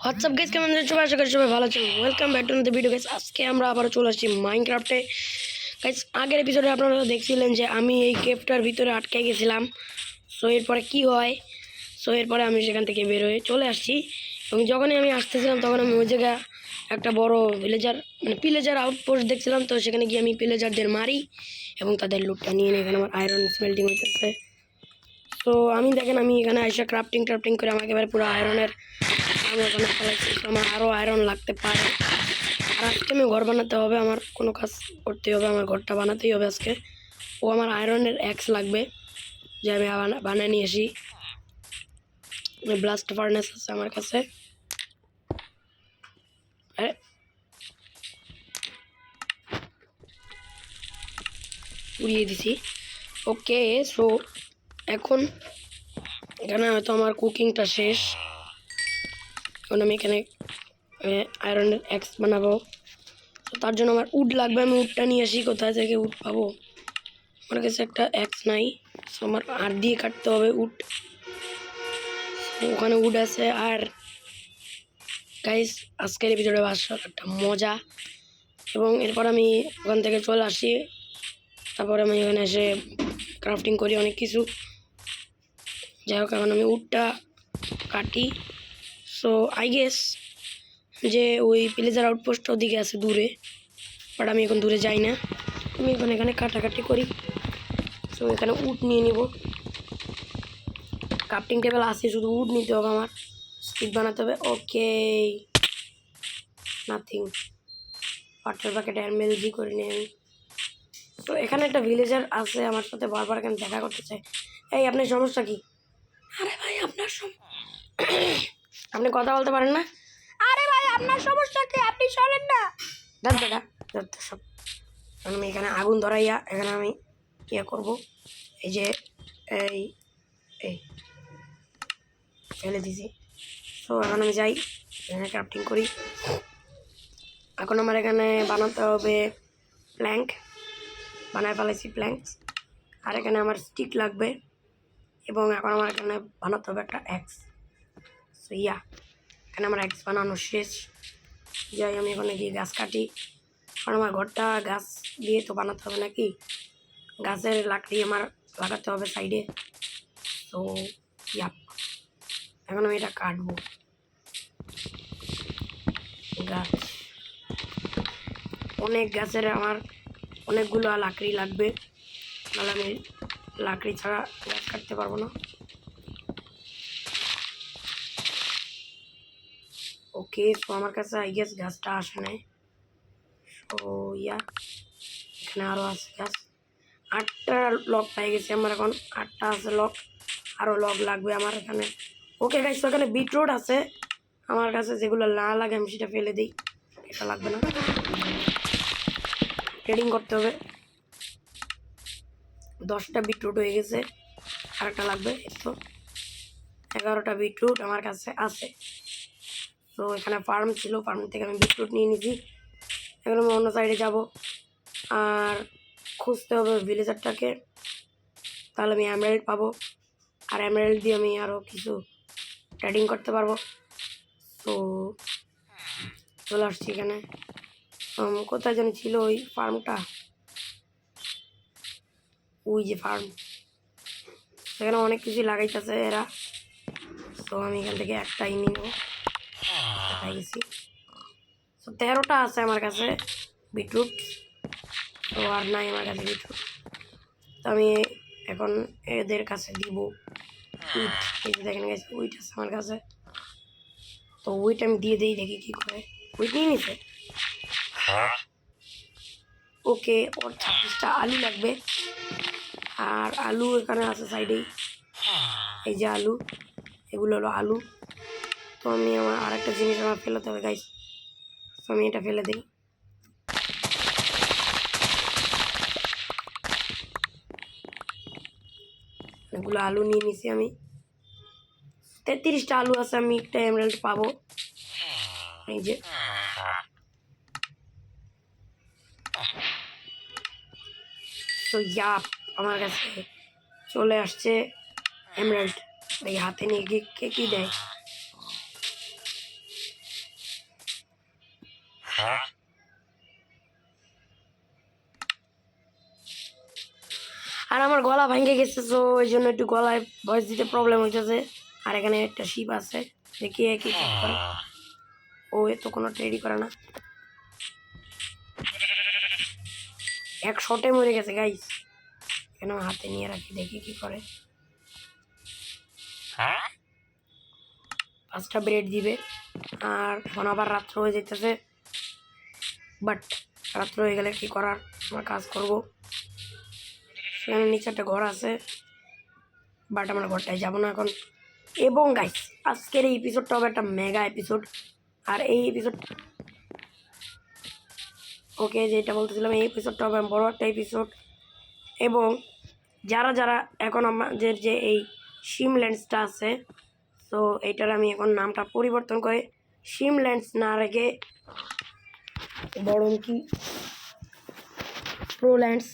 WhatsApp guys, কেমন আছেন সবাই? আশা করি সবাই ভালো আছেন। Welcome back to the video guys. আজকে আমরা আবারও চলে আসছি মাইনক্রাফটে গাইস। আগের এপিসোডে আপনারা দেখছিলেন যে আমি এই কেভটার ভিতরে আটকে গেছিলাম। সো এরপরে কী হয়, এরপরে আমি সেখান থেকে বের হয়ে চলে আসছি। এবং যখনই আমি আসতেছিলাম তখন আমি ওই জায়গায় একটা বড় পিলেজার আউটপোস্ট দেখছিলাম। তো সেখানে গিয়ে আমি পিলেজারদের মারি এবং তাদের লুটটা নিয়ে নিই। এখানে আমার আয়রন স্মেল্টিং হইতেছে। তো আমি দেখেন, আমি এখানে আইসা ক্রাফটিং করে আমাকে একেবারে পুরো আয়রনের আমি ওখানে ফেলাইছি। আমার আরও আয়রন লাগতে পারে। আর আজকে আমি ঘর বানাতে হবে, আমার কোনো কাজ করতে হবে, আমার ঘরটা বানাতেই হবে আজকে। ও আমার আয়রনের এক্স লাগবে, যে আমি বানিয়ে নিয়ে আসি। ব্লাস্ট ফার্নেস আছে আমার কাছে। উড়িয়ে দিছি। ওকে, সো এখন এখানে হয়তো আমার কুকিংটা শেষ। এখন আমি এখানে আয়রনের এক্স বানাবো। তো তার জন্য আমার উড লাগবে। আমি উডটা নিয়ে আসি। কোথায় থেকে উড পাবো? আমার কাছে একটা এক্স নাই। সো আমার আর দিয়ে কাটতে হবে উড। ওখানে উড আছে। আর গাইস, আজকের এপিসোডে আসল একটা মজা। এবং এরপর আমি ওখান থেকে চলে আসি। তারপরে আমি এখানে এসে ক্রাফটিং করি অনেক কিছু। যাই হোক, এখন আমি উডটা কাটি। সো আই গেস যে ওই প্লেজার আউটপোস্ট ওদিকে আছে দূরে, বাট আমি এখন দূরে যাই না। আমি এখন এখানে কাটাকাটি করি। সো এখানে উড নিয়ে নিব। ক্রাফটিং টেবিল আছে, শুধু উড নিতে হবে আমার। স্টিক বানাতে হবে। ওকে, নাথিং। ওয়াটার বাকেট এমএলজি করে নিই আমি। তো এখানে একটা ভিলেজার আছে আমার সাথে, বারবার এখানে দেখা করতে চাই। এই, আপনার সমস্যা কি? আরে ভাই, আপনার আপনি কথা বলতে পারেন না? আরে ভাই, আপনার সমস্যা কি? আপনি শোনেন না? দেখ বেটা, সব আমি এখানে আগুন ধরাইয়া এখানে আমি ইয়ে করবো। এই যে এই এই ফেলে দিছি। তো এখন আমি যাই, এখানে ক্রাফটিং করি। এখন আমার এখানে বানাতে হবে প্ল্যাঙ্ক। বানায় ফেলাইছি প্ল্যাঙ্কস। আর এখানে আমার স্টিক লাগবে। এবং এখন আমার এখানে বানাতে হবে একটা এক্স। সো ইয়া, এখানে আমার এক্স বানানো শেষ। যাই, আমি এখানে গিয়ে গাছ কাটি। কারণ আমার ঘরটা গাছ দিয়ে তো বানাতে হবে নাকি, গাছের লাকড়ি আমার লাগাতে হবে সাইডে। তো ইয়া, এখন আমি এটা কাটবো। গাছ, অনেক গাছের আমার অনেকগুলো লাকড়ি লাগবে, নাহলে আমি লাকড়ি ছাড়া গাছ কাটতে পারবো না। ওকে, তো আমার কাছে আই গেস গাছটা আসে নাই। সো ইয়া, এখানে আরও আছে গাছ। 8টা লক পেয়ে গেছি আমার এখন। 8টা আছে লক, আরও লক লাগবে আমার এখানে। ওকে গাইস, তো এখানে বিটরুট আছে আমার কাছে, যেগুলো না লাগে আমি সেটা ফেলে দিই। এটা লাগবে না, ট্রেডিং করতে হবে। 10টা বিটরুট হয়ে গেছে, আরেকটা লাগবে। তো 11টা বিটরুট আমার কাছে আছে। তো এখানে ফার্ম ছিল, ফার্ম থেকে আমি বিটরুট নিয়ে নিয়েছি। এখন আমি অন্য সাইডে যাব আর খুঁজতে হবে ভিলেজারটাকে, তাহলে আমি এমারেল্ড পাবো। আর এমারেল্ড দিয়ে আমি আরও কিছু ট্রেডিং করতে পারবো। তো চলে আসছি এখানে। কোথায় যেন ছিল ওই ফার্মটা, ওই যে ফার্ম, সেখানে অনেক কিছু লাগাইতেছে এরা। তো আমি এখান থেকে একটাই নিয়ে নেবো। দেখাই গেছি। তো 13টা আছে আমার কাছে বিটরুট। তো আর নাই আমার কাছে বিটরুট। তো আমি এখন এদের কাছে দিব উইট। এই যে দেখেন গেছে, উইট আছে আমার কাছে। তো উইট আমি দিয়ে দিই, দেখি কী করে। উইট নিয়ে নিছে। ওকে, ওর 26টা আলু লাগবে। আর আলু এখানে আছে সাইডেই, এই যে আলু, এগুলো হলো আলু। তো আমি আমার আরেকটা জিনিস আমার ফেলতে হবে গাইস। তো আমি এটা ফেলে দিই। এগুলো আলু নিয়ে নিছি আমি। 33টা আলু আছে, আমি একটা এমারেল্ড পাবো। এই যে তো ইয়া, আমার কাছে চলে আসছে এমারেল্ড। এই হাতে নিয়ে কে কী দেয়? আর আমার গলা ভেঙে গেছে, তো ওই জন্য একটু গলায় ভয়েস দিতে প্রবলেম হইতেছে। আর এখানে একটা শিপ আছে, দেখি কি করে। ও এ তো কোনো ট্রেডই করে না, এক শটে মরে গেছে গাইস। এখানে আমার হাতে নিয়ে রাখি, দেখি কি করে। 5টা ব্রেড দিবে। আর এখন আবার রাত্র হয়ে যেতেছে, বাট রাত্র হয়ে গেলে কি করার, আমরা কাজ করবো। সেখানে নিচে একটা ঘর আছে, বাট আমরা ঘরটায় যাবো না এখন। এবং গাইস আজকের এই এপিসোডটা হবে একটা মেগা এপিসোড। আর এই এপিসোড, ওকে যেটা বলতেছিলাম, এই এপিসোডটা হবে বড় একটা এপিসোড। এবং যারা যারা এখন আমাদের যে এই শিমল্যান্ডসটা আছে, তো এইটার আমি এখন নামটা পরিবর্তন করে শিমল্যান্ডস না রেখে বরং কি প্রোল্যান্ডস,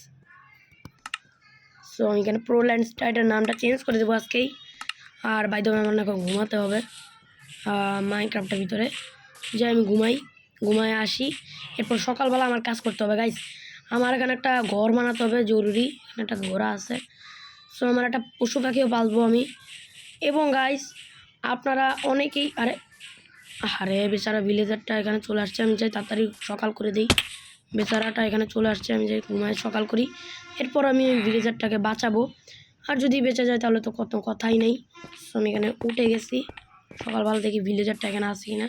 সো আমি এখানে প্রোল্যান্ডসটা এটার নামটা চেঞ্জ করে দেবো আজকেই। আর বাইরে আমার না ঘুমাতে হবে মাইনক্রাফটের ভিতরে, যে আমি ঘুমায় আসি। এরপর সকালবেলা আমার কাজ করতে হবে গাইস। আমার এখানে একটা ঘর বানাতে হবে জরুরি, এখানে একটা ঘোড়া আছে। সো আমার একটা পশু পাখিও পালবো আমি। এবং গাইস আপনারা অনেকেই, আরে বেচারা ভিলেজারটা এখানে চলে আসছে, আমি চাই তাড়াতাড়ি সকাল করে দিই। বেচারাটা এখানে চলে আসছে, আমি যাই ঘুমায় সকাল করি। এরপর আমি ভিলেজারটাকে বাঁচাবো। আর যদি বেঁচে যায় তাহলে তো কত কথাই নেই। সো আমি এখানে উঠে গেছি, সকালবেলা দেখি ভিলেজারটা এখানে আছে কিনা।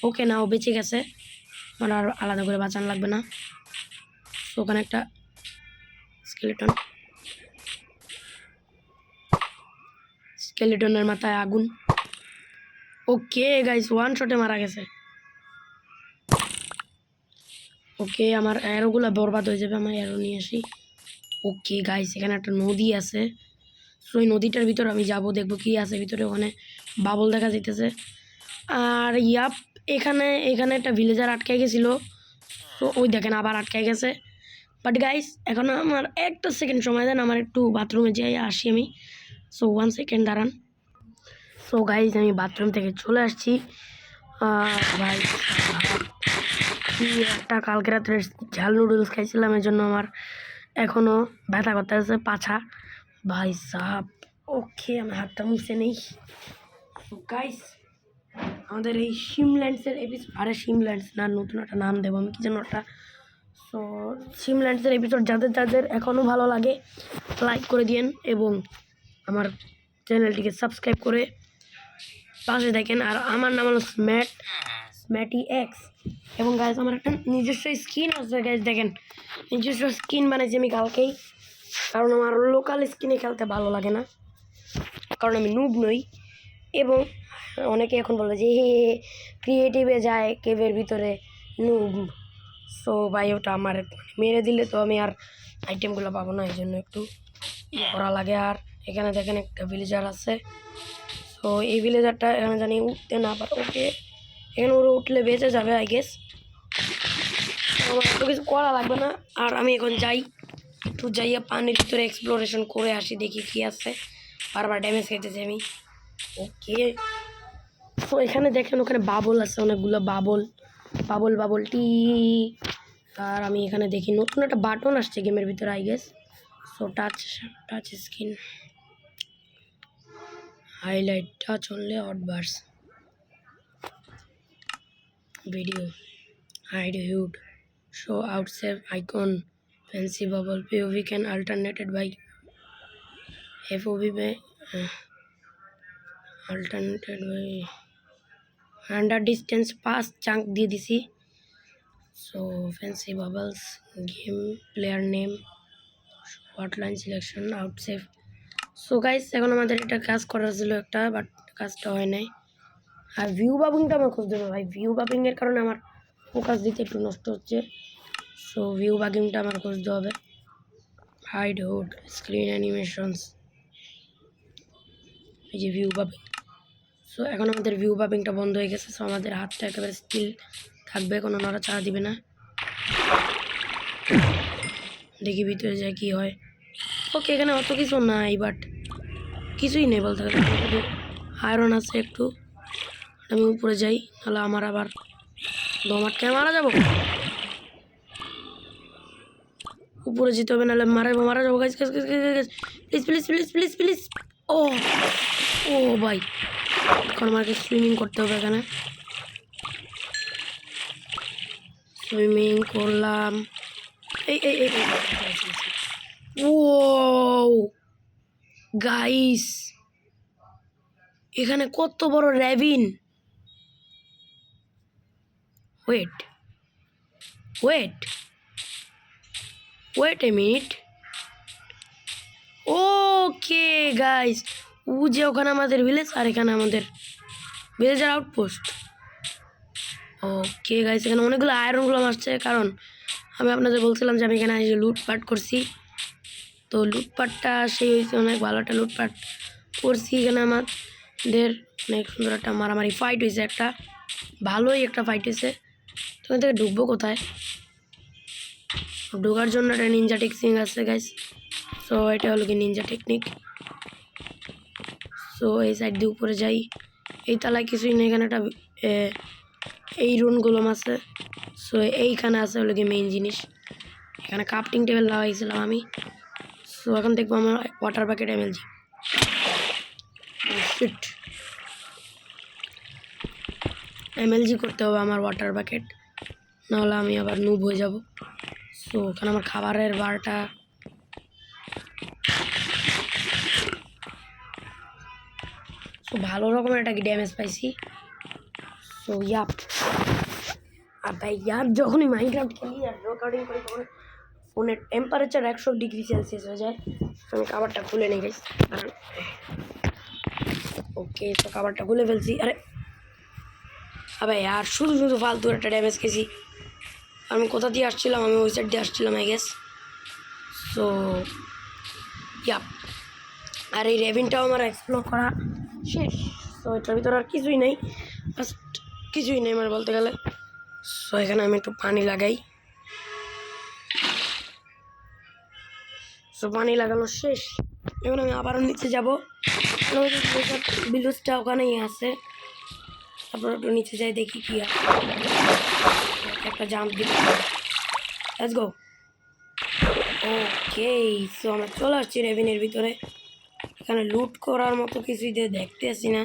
ওকে না, ও বেঁচে গেছে, আমার আর আলাদা করে বাঁচানো লাগবে না। তো ওখানে একটা স্কেলেটনের মাথায় আগুন। ওকে গাইস, 1 শটে মারা গেছে। ওকে আমার অ্যারোগুলো বরবাদ হয়ে যাবে, আমার অ্যারো নিয়ে আসি। ওকে গাইস এখানে একটা নদী আছে, সো ওই নদীটার ভিতর আমি যাব, দেখবো কি আছে ভিতরে। ওখানে বাবল দেখা যাইতেছে। আর এখানে একটা ভিলেজার আটকে গেছিলো, তো ওই দেখেন আবার আটকে গেছে। বাট গাইস এখন আমার একটা সেকেন্ড সময় দেন, আমার একটু বাথরুমে যাই আসি আমি। সো 1 সেকেন্ড দাঁড়ান। সো গাইস আমি বাথরুম থেকে চলে আসছি। ভাই কি একটা কালকে রাত্রে ঝাল নুডলস খাইছিলাম, এর জন্য আমার এখনও ব্যথা করতে আছে পাছা। ভাই সাপ, ওকে আমি হাতটা মুছে নেই। গাইস আমাদের এই শিমল্যান্ডসের এপিসোড, শিমল্যান্ডস না, নতুন একটা নাম দেবো আমি, কি যেন একটা। সো শিমল্যান্ডসের এপিসোড যাদের যাদের এখনও ভালো লাগে লাইক করে দিন এবং আমার চ্যানেলটিকে সাবস্ক্রাইব করে পাশে দেখেন। আর আমার নাম হলো স্ম্যাটি এক্স। এবং গাইজ আমার একটা নিজস্ব স্কিন আছে গাইজ, দেখেন নিজস্ব স্কিন বানাইছি আমি কালকেই। কারণ আমার লোকাল স্কিনে খেলতে ভালো লাগে না, কারণ আমি নুব নই। এবং অনেকে এখন বলে যে হে ক্রিয়েটিভে যায় কেভের ভিতরে নুব। সো ভাই ওটা আমার মেরে দিলে তো আমি আর আইটেমগুলো পাবো না, এই জন্য একটু করা লাগে। আর এখানে দেখেন একটা ভিলেজার আছে, তো এই ভিলেজারটা এখানে জানি উঠতে না পারে। ওকে এখানে ওরা উঠলে বেঁচে যাবে আই গেস, আমার এত কিছু করা লাগবে না। আর আমি এখন যাই, একটু যাইয়া পানির ভিতরে এক্সপ্লোরেশন করে আসি, দেখি কি আছে। বারবার ড্যামেজ খাইতেছি আমি। ওকে তো এখানে দেখেন ওখানে বাবল আছে, অনেকগুলো বাবল টি। আর আমি এখানে দেখি নতুন একটা বাটন আসছে গেমের ভিতরে I guess. So touch screen highlight touch only outbursts video hide HUD show out save icon fancy bubble POV can alternated by FOV by alternated by under distance pass chunk দিয়ে দিছি। so fancy bubbles game player name hotline selection out save। So guys এখন আমাদের এটা কাজ করার ছিল একটা, but কাজটা হয় নাই। আর ভিউ বাবিংটা আমার খুঁজতে হবে ভাই, ভিউ বাবিংয়ের কারণে আমার ফোকাস দিতে একটু নষ্ট হচ্ছে। সো ভিউ বাবিংটা আমার খুঁজতে হবে। হাইড হুড স্ক্রিন অ্যানিমেশনস, এই যে ভিউ বাবিং। সো এখন আমাদের ভিউ বাবিংটা বন্ধ হয়ে গেছে, সো আমাদের হাতটা একেবারে স্টিল থাকবে, কোনো নড়াচড়া দিবে না। দেখি ভিতরে যায় কি হয়। ওকে এখানে অত কিছু নাই, বাট কিছুই নেই বলতে গেলে। আয়রন আছে একটু, আমি উপরে যাই, তাহলে আমার আবার দম আটকে মারা যাবো, উপরে যেতে হবে, নাহলে মারা যাবো। Guys guys guys guys, please please please please please. ও ও ভাই, এখন আমাকে সুইমিং করতে হবে এখানে। সুইমিং করলাম। এই এই এই ও গাইস, এখানে কত বড় র্যাবিন। Wait wait wait a minute. Okay guys, ও যে ওখানে আমাদের ভিলেজ, আর এখানে আমাদের ভিলেজের আউটপোস্ট। ওকে গাইস, এখানে অনেকগুলো আয়রনগুলো আসছে, কারণ আমি আপনাদের বলছিলাম যে আমি এখানে এসে লুটপাট করছি। তো লুটপাটটা সেই হয়েছে, অনেক ভালো একটা লুটপাট করছি। এখানে আমাদের অনেক সুন্দর একটা মারামারি ফাইট হয়েছে, একটা ভালোই একটা ফাইট হয়েছে। তো এখান থেকে ঢুকবো কোথায়? ঢোকার জন্য একটা নিনজা টেকনিক আছে গাইস। সো এটা হলো কি নিনজা টেকনিক। সো এই সাইড দিয়ে উপরে যাই। এই তালায় কিছুই নেই, এখানে একটা এই রুনগুলো আছে। সো এইখানে আছে হলো কি মেইন জিনিস, এখানে ক্রাফটিং টেবিল লাগাইছিলাম আমি। সো এখন দেখবো আমার water bucket MLG. Sheet, MLG করতে হবে আমার ওয়াটার বাকেট, নাহলে আমি আবার নুব হয়ে যাব। সো ওখানে আমার খাবারের বারটা, সো ভালো রকমের একটা ড্যামেজ পাইছি। সো ইয়াপ, আর ভাই ইয়ার যখনই মাইনক্রাফট খেলি আর রেকর্ডিং করি তখন ফোনের টেম্পারেচার 100°C হয়ে যায়। আমি খাবারটা খুলে নিয়ে গেছি। ওকে, তো খাবারটা খুলে ফেলছি। আরে আবে আর শুধু শুধু ফালতু একটা ড্যামেজ খেয়েছি। আমি কোথা দিয়ে আসছিলাম? আমি ওই সাইড দিয়ে আসছিলাম আই গেস। সো ইয়াপ, আর এই রেভিনটাও আমার এক্সপ্লোর করা শেষ। তো এটার ভিতরে আর কিছুই নেই, ফার্স্ট কিছুই নেই মানে বলতে গেলে। সো এখানে আমি একটু পানি লাগাই। সো পানি লাগানো শেষ, এখন আমি আবারও নিচে যাবো। বিলুজটা ওখানেই আছে, তারপর একটু নিচে যাই দেখি কি আছে। একটা জাম্প দিই, লেটস গো। ওকে, সো আমরা চলে আসছি রেভিনের ভিতরে। এখানে লুট করার মতো কিছুই দেখতে আসি না।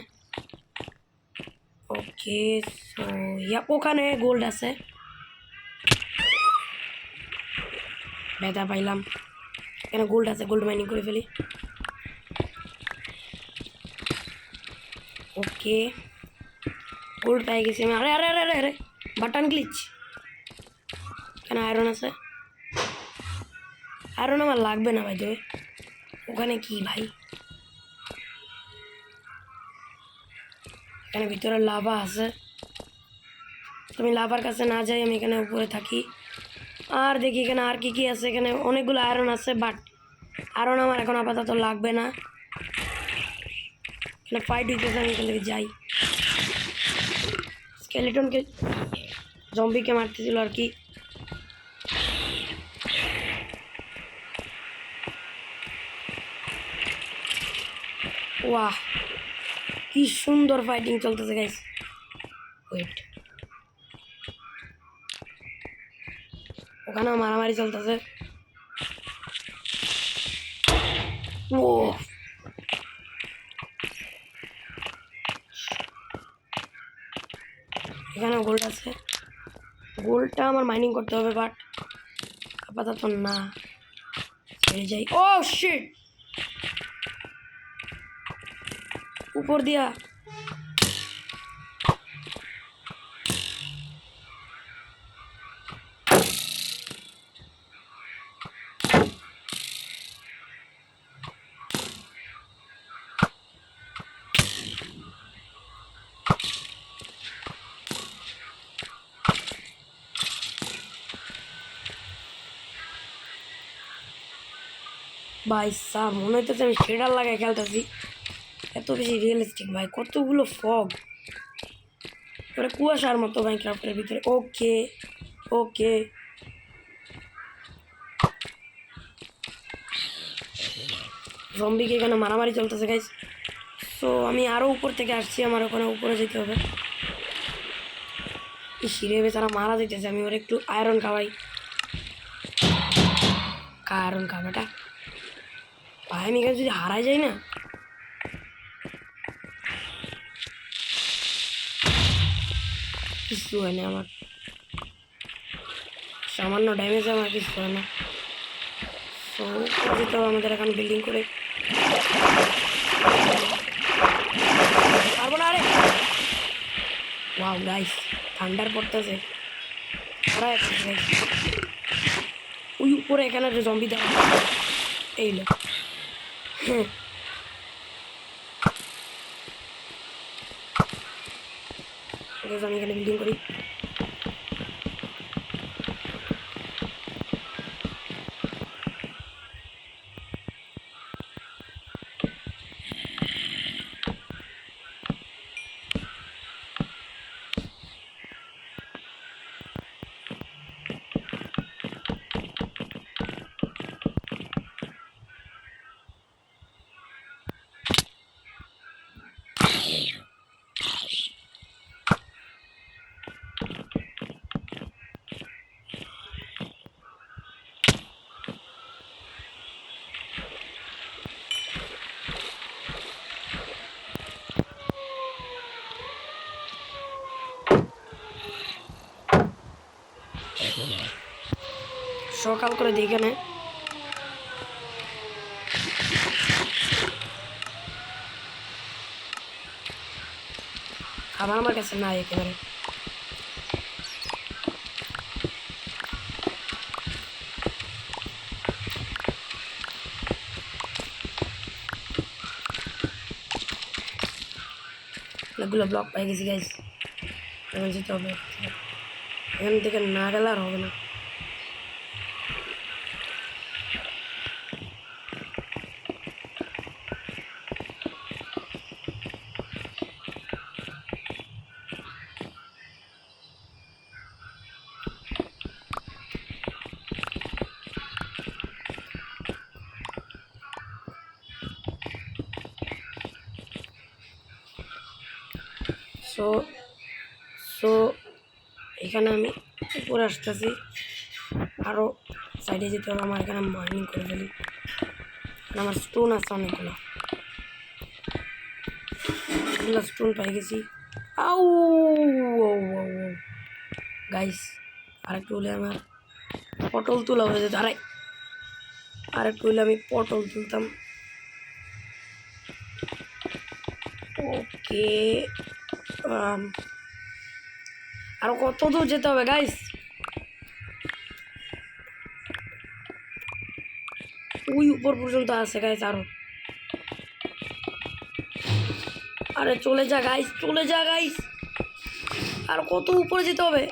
ওকে, সো ইয়া ওখানে গোল্ড আছে, ব্যথা পাইলাম। এখানে গোল্ড আছে, গোল্ড মাইনিং করে ফেলি। ওকে, গোল্ড পেয়ে গেছি আমি। আরে আরে আরে আরে আরে বাটন গ্লিচ। এখানে আয়রন আছে, আয়রন আমার লাগবে না ভাই। দেবে ওখানে কি ভাই? এখানে ভিতরে লাভা আছে, আমি লাভার কাছে না যাই, আমি এখানে উপরে থাকি আর দেখি এখানে আর কি কি আছে। এখানে অনেকগুলো আয়রন আছে, বাট আয়রন আমার এখন আপাতত লাগবে না। এখানে ফাইট হইতেছে, আমি এখান থেকে যাই। স্কেলেটনকে, জম্বিকে মারতেছিল আর কি। ওয়াহ, কি সুন্দর ফাইটিং চলতেছে গাইস। ওয়েট, ওখানে মারামারি চলতেছে। ও এখানে গোল্ড আছে, গোল্ডটা আমার মাইনিং করতে হবে, বাট আপাতত না, ছেড়ে যাই। ও শিট, উপর দিয়া। ভাই সাহ, মনে হইতেছে আমি শেডার লাগাই খেলতেছি, এত বেশি রিয়েলিস্টিক ভাই। কতগুলো ফগ, ওটা কুয়াশার মতো মাইনক্রাফটের ভিতরে। ওকে ওকে, জম্বিকে এখানে মারামারি চলতেছে গাইস। সো আমি আরও উপর থেকে আসছি, আমার ওখানে উপরে যেতে হবে। ইসিরে বেচারা মারা যেতেছে, আমি ওর একটু আয়রন খাওয়াই। আয়রন খাবাটা ভাই, আমি এখানে যদি হারাই যাই না, কিছু হয় না আমার, সামান্য ড্যামেজ আমার কিছু হয় না। তো যেতে হবে আমাদের এখন বিল্ডিং করে, পারবো না। আরে ওয়াও গাইস, ঠান্ডার পড়তেছে, ওই উপরে এখানে একটা জম্বি দেওয়া এই লো। হ্যাঁ আমি এখানে বিল্ডিং করি। সকাল করে দিই এখানে, খাবার আমার কাছে নাই একেবারে। অনেকগুলো ব্লক পাই গেছি গাইস, এখন যেতে হবে, এখান থেকে না গেলে আর হবে না। সো সো এখানে আমি উপরে আসতেছি, আরও সাইডে যেতে হবে আমার, এখানে মাইনিং করে ফেলি, আমার স্টোন আছে অনেকগুলো, স্টোন পাই গেছি। আউ গাইস, আরেকটু হলে আমার পটল তোলা হয়ে যেত, আরেকটু হলে আমি পটল তুলতাম। ওকে, আরো কত দূর যেতে হবে গাইস? ওই উপর পর্যন্ত আছে গাইস আরো। আরে চলে যা গাইস, চলে যা গাইস, আর কত উপরে যেতে হবে?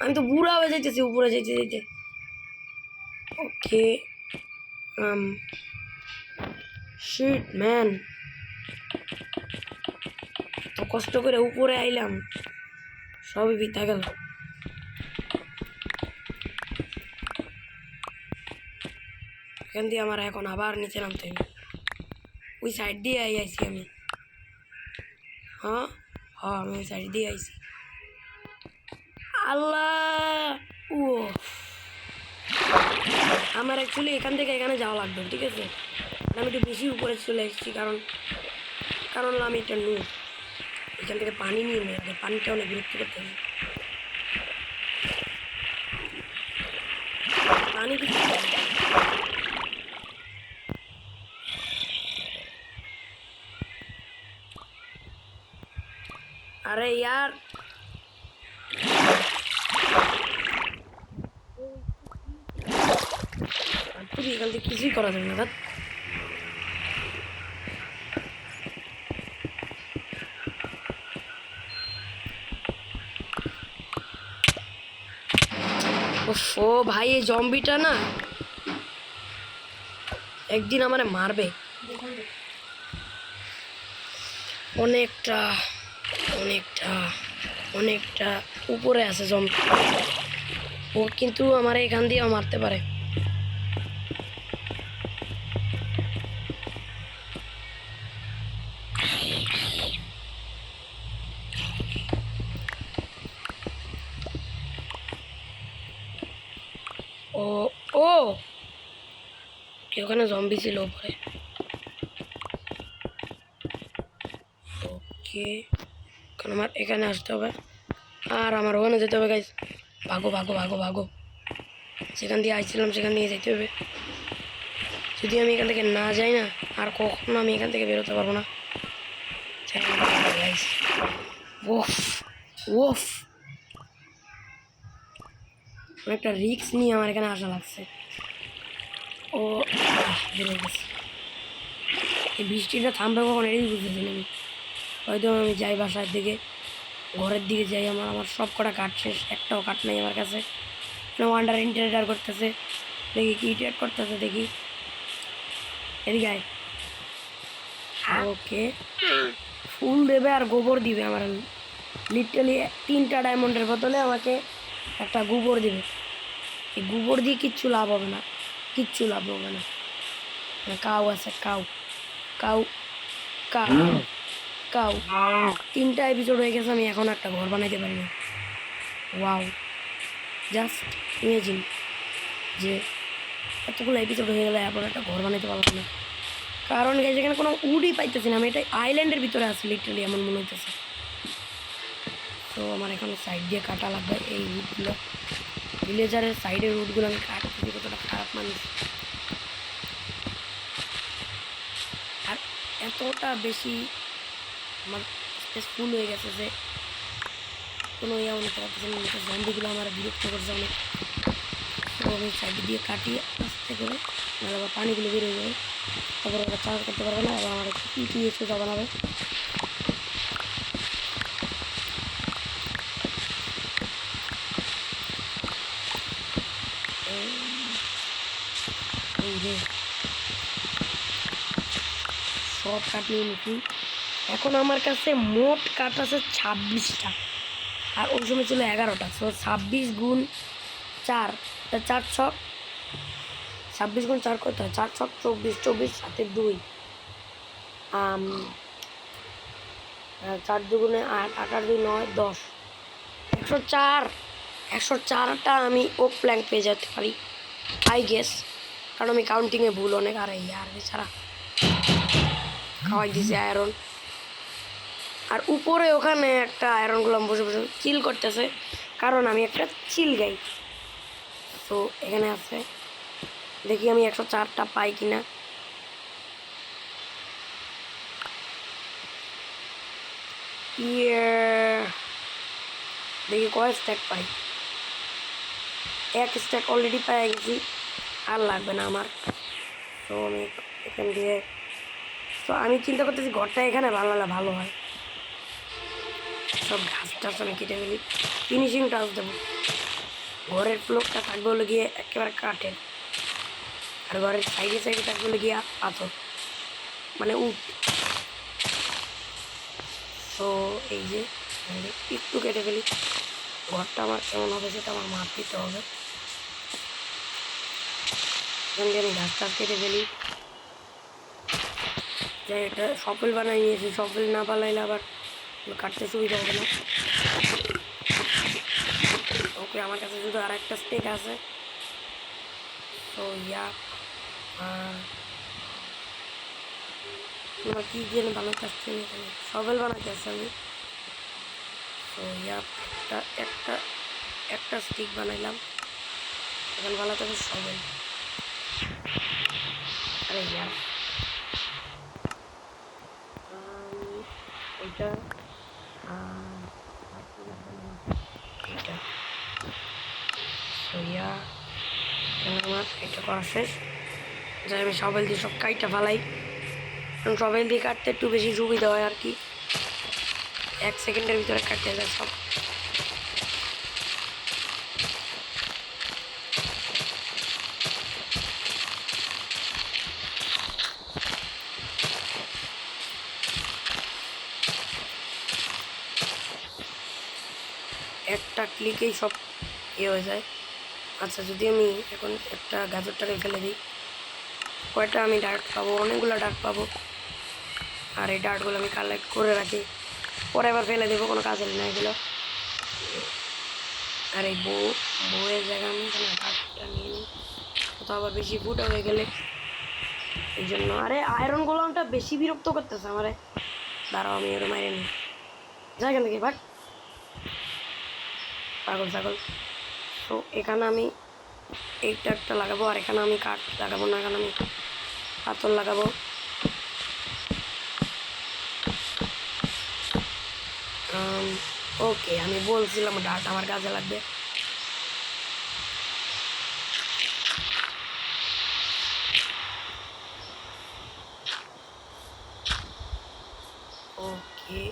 আমি তো বুড়া হয়ে যাইতেছি উপরে যেতে যেতে। ওকে, শিট ম্যান, তো কষ্ট করে উপরে আইলাম, সবই বিতা গেল। এখান দিয়ে আমার এখন আবার নিচে নামতে হবে, ওই সাইড দিয়ে আইছি আমি। হ্যাঁ হ্যাঁ, আমি ওই সাইড দিয়ে আইছি। আল্লাহ, ও আমার অ্যাকচুয়ালি এখান থেকে এখানে যাওয়া লাগবে, ঠিক আছে? আমি একটু বেশি উপরে চলে এসেছি, কারণ আমি এটা নু এখান থেকে পানি নিয়ে নেই, আগে পানিটা অনেক বিরক্ত করতে হবে। পানি আরে ইয়ার, এখান থেকে কিছুই করা যাবে না। ও ভাই, এই জম্বিটা না একদিন আমারে মারবে। অনেকটা অনেকটা অনেকটা উপরে আছে জম্বি, ও কিন্তু আমার এখান দিয়েও মারতে পারে। ও ও কি ওখানে জম্বি ছিল উপরে। ওকে, এখন আমার এখানে আসতে হবে আর আমার ওখানে যেতে হবে গাইস। ভাগো ভাগো ভাগো ভাগো, যেখান দিয়ে আসছিলাম সেখান দিয়ে যেতে হবে। যদি আমি এখান থেকে না যাই না, আর কখনো আমি এখান থেকে বেরোতে পারবো না। গাইস ওফ ওফ, একটা রিস্ক নিয়ে আমার এখানে আসা লাগছে। ও বেরো গেছে। এই বৃষ্টিটা থামবে কখন এটাই বুঝতেছি না আমি। হয়তো আমি যাই বাসার দিকে, ঘরের দিকে যাই। আমার সব কটা কাঠ শেষ, একটাও কাঠ নেই আমার কাছে। ওয়ান্ডার ইন্টারটার করতেছে, দেখি কি ট্রেড করতেছে দেখি। এদিকে আয়। ওকে, ফুল দেবে আর গোবর দিবে আমার। লিটারালি 3টা ডায়মন্ডের বদলে আমাকে একটা গোবর দিবে। এই গোবর দিয়ে কিচ্ছু লাভ হবে না, কিচ্ছু লাভ হবে না। কাউ আছে, কাউ কাউ কাউ কাউ। 3টা এপিসোড হয়ে গেছে, আমি এখন একটা ঘর বানাইতে পারি না। ওয়াও, জাস্ট ইমেজিন যে এতগুলো এপিসোড হয়ে গেলে এখন একটা ঘর বানাইতে পারলাম না। কারণ এখানে কোনো উডই পাইতেছি না। আমি এটা আইল্যান্ডের ভিতরে আছি লিটারালি, এমন মনে হইতেছে। তো আমার এখন সাইড দিয়ে কাটা লাগবে এই রুটগুলো। ভিলেজারের সাইডের রুটগুলো আমি কাটতেছি, কতটা খারাপ মানুষ। আর এতটা বেশি আমার স্পেস ফুল হয়ে গেছে যে কোনো ইয়ে নিতে পারতেছি না। জম্বিগুলো আমার বিরক্ত করছে অনেক। তো আমি সাইড দিয়ে কাটিয়ে আস্তে করে, নাহলে আবার পানিগুলো বের হয়ে যাবে, তারপরে ওরা চার্জ করতে পারবে না। আবার আমার একটু পিটিয়ে সোজা বানাবে। এই রে, সব কাঠ নিয়ে নিচ্ছি। এখন আমার কাছে মোট কাঠ আছে 26টা, আর ওই সময় ছিল 11টা। সো 26 গুণ 4, 4 ছক 26 গুণ 4 কত হয়? 4 ছক 24, 24 সাথে 2, 4 দুগুণে 8, 8 আর 2 9, 10, 104। 104টা আমি ও প্ল্যাঙ্ক পেয়ে যেতে পারি আই গেস, কারণ আমি কাউন্টিংয়ে ভুল অনেক। আর এই আর বেচারা খাওয়াই দিছে আয়রন। আর উপরে ওখানে একটা আয়রন গুলাম বসে বসে চিল করতেছে, কারণ আমি একটা চিল গাই। তো এখানে আছে, দেখি আমি 104টা পাই কিনা। দেখি কয় স্ট্যাক পাই। 1 স্ট্যাক অলরেডি পেয়ে গেছি, আর লাগবে না আমার। তো আমি এখান দিয়ে, তো আমি চিন্তা করতেছি ঘরটা এখানে বানালে ভালো হয়। সব ঘাস টাস আমি কেটে ফেলি, ফিনিশিং টাচ দেবো। ঘরের ফ্লোরটা থাকবে হলে গিয়ে একেবারে কাঠের, আর ঘরের সাইডে সাইডে থাকবে হলে গিয়ে পাথর, মানে উট। তো এই যে একটু কেটে ফেলি, ঘরটা আমার কেমন হবে সেটা আমার মাপ দিতে হবে। এখান দিয়ে আমি ঘাস টাস কেটে ফেলি। যাই, একটা সফল বানাই নিয়েছি, সফল না বানাইলে আবার কাটতে সুবিধা হবে না। ওকে, আমার কাছে শুধু আর একটা স্টেক আছে। তো ইয়া তোমরা কী যেন বানাতে আসছি, এখানে সফল বানাতে আসছি আমি। তো ইয়া একটা একটা স্টিক বানাইলাম, এখন বানাতে হবে সফল। আরে ইয়া ওইটা এটা ইয়া আমার এটা করা শেষ। যাই, আমি সবাই দিয়ে সব কাইটা ফালাই, কারণ সবাই দিয়ে কাটতে একটু বেশি সুবিধা হয় আর কি। 1 সেকেন্ডের ভিতরে কাটতে যায় সব। একটা ক্লিকেই সব ইয়ে হয়ে যায়। আচ্ছা, যদি আমি এখন একটা গাজরটাকে ফেলে দিই, কয়টা আমি ডার্ট পাবো? অনেকগুলো ডার্ট পাবো। আর এই ডার্টগুলো আমি কালেক্ট করে রাখি, পরে আবার ফেলে দেবো, কোনো কাজের না এগুলো। আর এই বউয়ের জায়গা আমি এখানে কাঠটা নিয়ে নিই, কোথাও আবার বেশি ফুটা হয়ে গেলে এই জন্য। আরে আয়রন গোলামটা বেশি বিরক্ত করতেছে আমারে, দাঁড়াও আমি ওর মাইরে নিই, যাই কেন দেখি ভাগ পাগল ছাগল। তো এখানে আমি এইটা একটা লাগাবো, আর এখানে আমি কাঠ লাগাবো না, এখানে আমি পাথর লাগাবো। ওকে, আমি বলছিলাম ডাট আমার কাজে লাগবে। ওকে,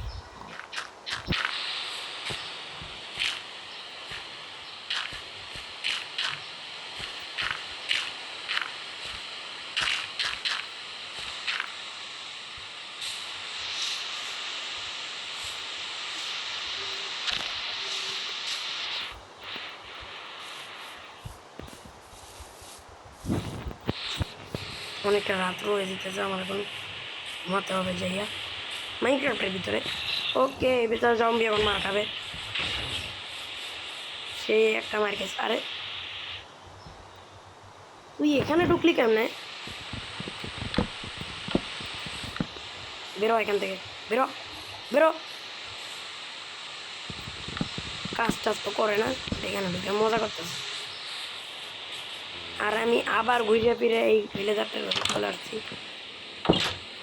অনেকটা রাত্র হয়ে যেতেছে, আমার এখন ঘুমাতে হবে যাইয়া মাইনক্রাফটের ভিতরে। ওকে, এই ভিতরে জম্বি এখন মার খাবে, সে একটা মার খেয়েছে। আরে তুই এখানে ঢুকলি কেমনে? বেরো এখান থেকে, বেরো বেরো, কাজ টাজ তো করে না, এখানে ঢুকে মজা করতেছে। আর আমি আবার ঘুরে ফিরে এই ভিলেজারটার চলে আসছি,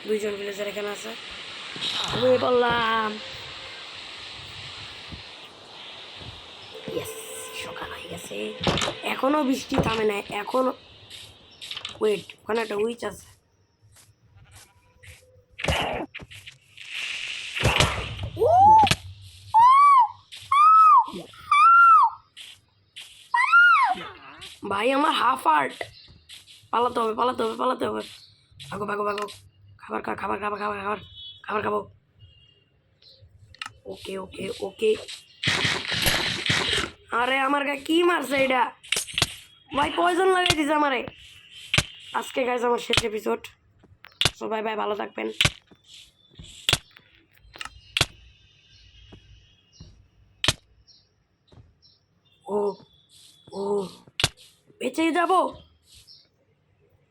দুইজন ভিলেজার এখানে আছে, ঘুমিয়ে পড়লাম। সকাল হয়ে গেছে, এখনো বৃষ্টি থামে না, এখনো। ওয়েট, ওখানে একটা উইচ আছে। ভাই আমার হাফ আর্ট, পালাতে হবে পালাতে হবে পালাতে হবে, ভাগো ভাগো ভাগো, খাবার খা, খাবার খাবার খাবার খাবার খাবার খাবো। ওকে ওকে ওকে, আরে আমার গায়ে কি মারছে এটা ভাই, পয়জন লাগাই দিছে আমারে। আজকে গাইজ আমার শেষ এপিসোড, সবাই ভাই ভালো থাকবেন। ও ও, বেঁচে যাবো,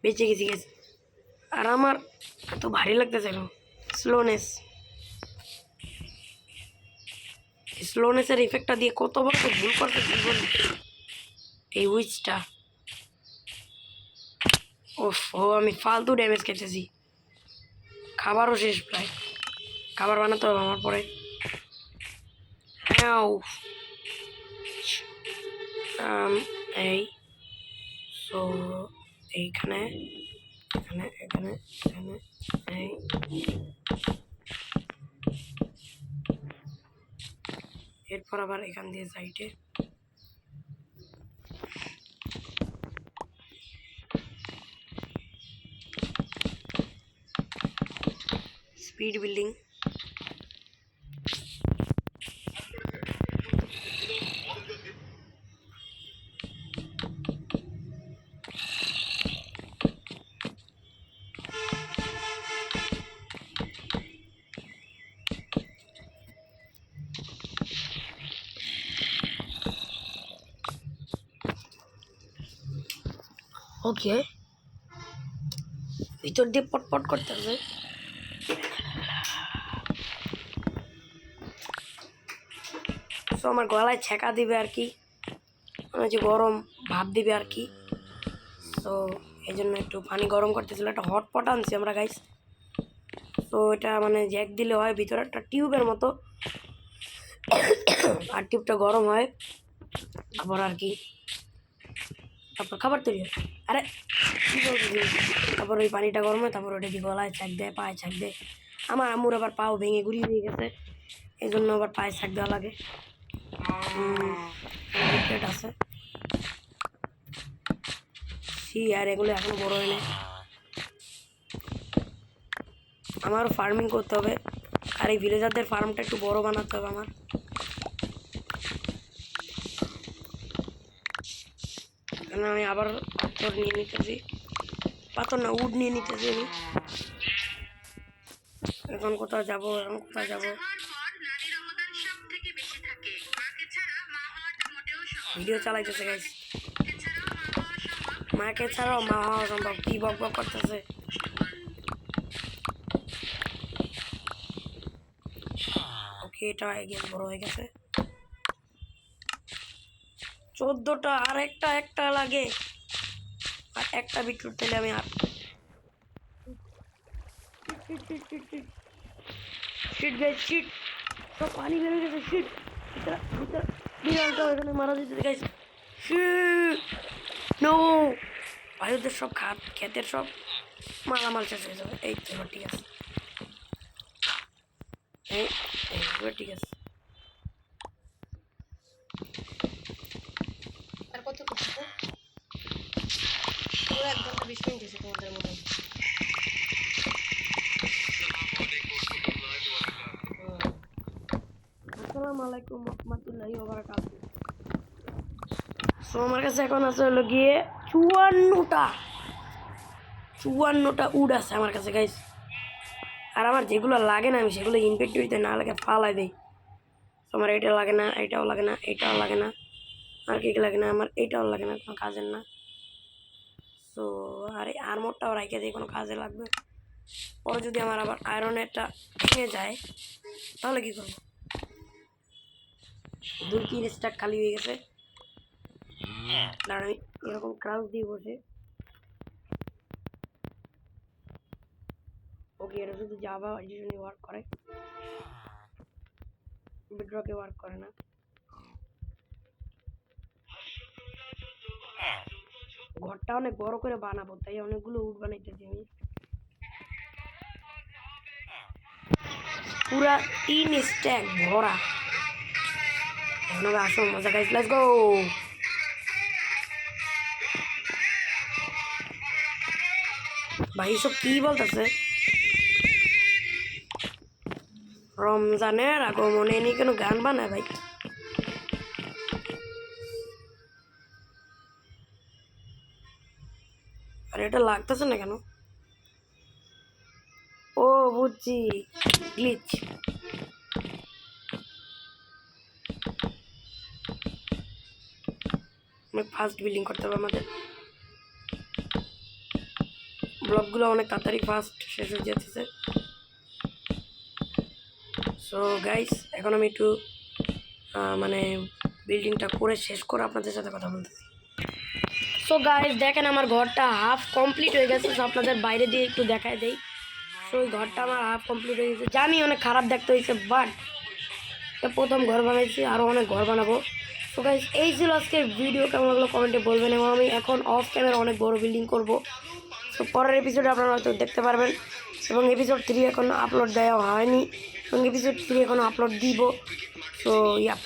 বেঁচে গেছি গেছি। আর আমার এত ভারী লাগতেছে এখন, স্লোনেসের ইফেক্টটা দিয়ে কত বড় তো ভুল করতে ভুল এই উইচটা। ওফ, ও আমি ফালতু ড্যামেজ খেতেছি, খাবারও শেষ প্রায়, খাবার বানাতে হবে আমার পরে। হ্যাঁ, এই সো এইখানে এখানে এখানে এখানে এই এরপর আবার এখান দিয়ে সাইডে স্পিড বিল্ডিং। ওকে, ভিতর দিয়ে পটপট করতেছে, সো আমার গলায় ছেঁকা দিবে আর কি, মানে যে গরম ভাব দিবে আর কি। তো এই জন্য একটু পানি গরম করতেছিল, একটা হটপট আনছি আমরা গাইস। তো এটা মানে জ্যাক দিলে হয়, ভিতরে একটা টিউবের মতো, আর টিউবটা গরম হয় আবার আর কি, তারপর খাবার তৈরি হয়। আরে কী বলতেছি, তারপর ওই পানিটা গরম হয়, তারপর ওটা দিয়ে গলায় ছাক দেয়, পায়ে ছাক দেয়। আমার আম্মুর আবার পাও ভেঙে গুড়ি হয়ে গেছে, এই জন্য আবার পায়ে ছাক দেওয়া লাগে। আছে আর এগুলো এখন বড় হয় না, আমার ফার্মিং করতে হবে, আর এই ভিলেজারদের ফার্মটা একটু বড় বানাতে হবে আমার। এখানে আমি আবার পাথর নিয়ে নিতেছি, পাথর না উড নিয়ে নিতেছি আমি। এখন কোথাও যাবো, এখন কোথায় যাবো? ভিডিও চালাইতেছে গাইস। মাকে ছাড়াও মা হওয়া সম্ভব, কি বক বক করতেছে। ওকে, এটা গেম বড় হয়ে গেছে। 14টা, আর একটা লাগে, আর একটা বিটরুট পেলে আমি আর শিট গাইস, শিট, সব পানি বের হয়ে গেছে। শিট, বিড়ালটা এখানে মারা যেতে গাইস। শিট, নো, বায়ুদের সব ক্ষেতের সব মালামাল শেষ হয়ে যাবে। এই তো এবার ঠিক আছে, এই এবার ঠিক আছে। আর কত করছো? পুরো 1 ঘন্টা 20 মিনিট হয়েছে তোমাদের মনে হয়। আসসালামু আলাইকুম রহমতুল্লাহি ওয়া বারাকাতুহু। সো আমার কাছে এখন আছে হলো গিয়ে 54টা উড আছে আমার কাছে গাইস। আর আমার যেগুলো লাগে না আমি সেগুলো ইনভেন্টরিতে না লাগে ফালাই দেই। তো আমার এটা লাগে না, এটাও লাগে না, এটাও লাগে না, আর কি লাগে না, আমার এটাও লাগে না, কোনো কাজের না। সো আর এই আর্মরটাও রাইখে দিই, কোনো কাজে লাগবে। পরে যদি আমার আবার আয়রনেরটা ভেঙে যায় তাহলে কি করবো? 2-3 স্টাক খালি হয়ে গেছে। দাঁড়ান, আমি এরকম ক্রাউচ দিয়ে বসে, ওকে, এটা শুধু জাভা এডিশনে ওয়ার্ক করে, বেডরকে ওয়ার্ক করে না। ঘরটা অনেক বড় করে বানাবো, তাই অনেকগুলো উড বানাইতেছি আমি। পুরা 3 স্ট্যাক ভরা। এখন হবে আসল মজা গাইস, লেটস গো। ভাই সব কি বলতেছে? রমজানের আগমনে নিয়ে কেন গান বানায় ভাই? আর এটা লাগতেছে না কেন? ও বুঝছি, গ্লিচ। অনেক ফাস্ট বিল্ডিং করতে হবে আমাদের। ব্লকগুলো অনেক তাড়াতাড়ি ফাস্ট শেষ হয়ে যেতেছে। সো গাইস, এখন আমি একটু মানে বিল্ডিংটা করে শেষ করে আপনাদের সাথে কথা বলতেছি। সো গাইস দেখেন, আমার ঘরটা হাফ কমপ্লিট হয়ে গেছে। সো আপনাদের বাইরে দিয়ে একটু দেখায় দেই। সো ওই ঘরটা আমার হাফ কমপ্লিট হয়ে গেছে, জানি অনেক খারাপ দেখতে হয়েছে, বাট প্রথম ঘর বানাইছি, আরও অনেক ঘর বানাবো। সো গাইস, এই ছিল আজকের ভিডিও। কেমন লাগলো কমেন্টে বলবেন, এবং আমি এখন অফ ক্যামেরা অনেক বড় বিল্ডিং করব। সো পরের এপিসোডে আপনারা হয়তো দেখতে পারবেন, এবং এপিসোড 3 এখনও আপলোড দেওয়া হয়নি, এবং এপিসোড 3 এখনও আপলোড দিব। So yeah,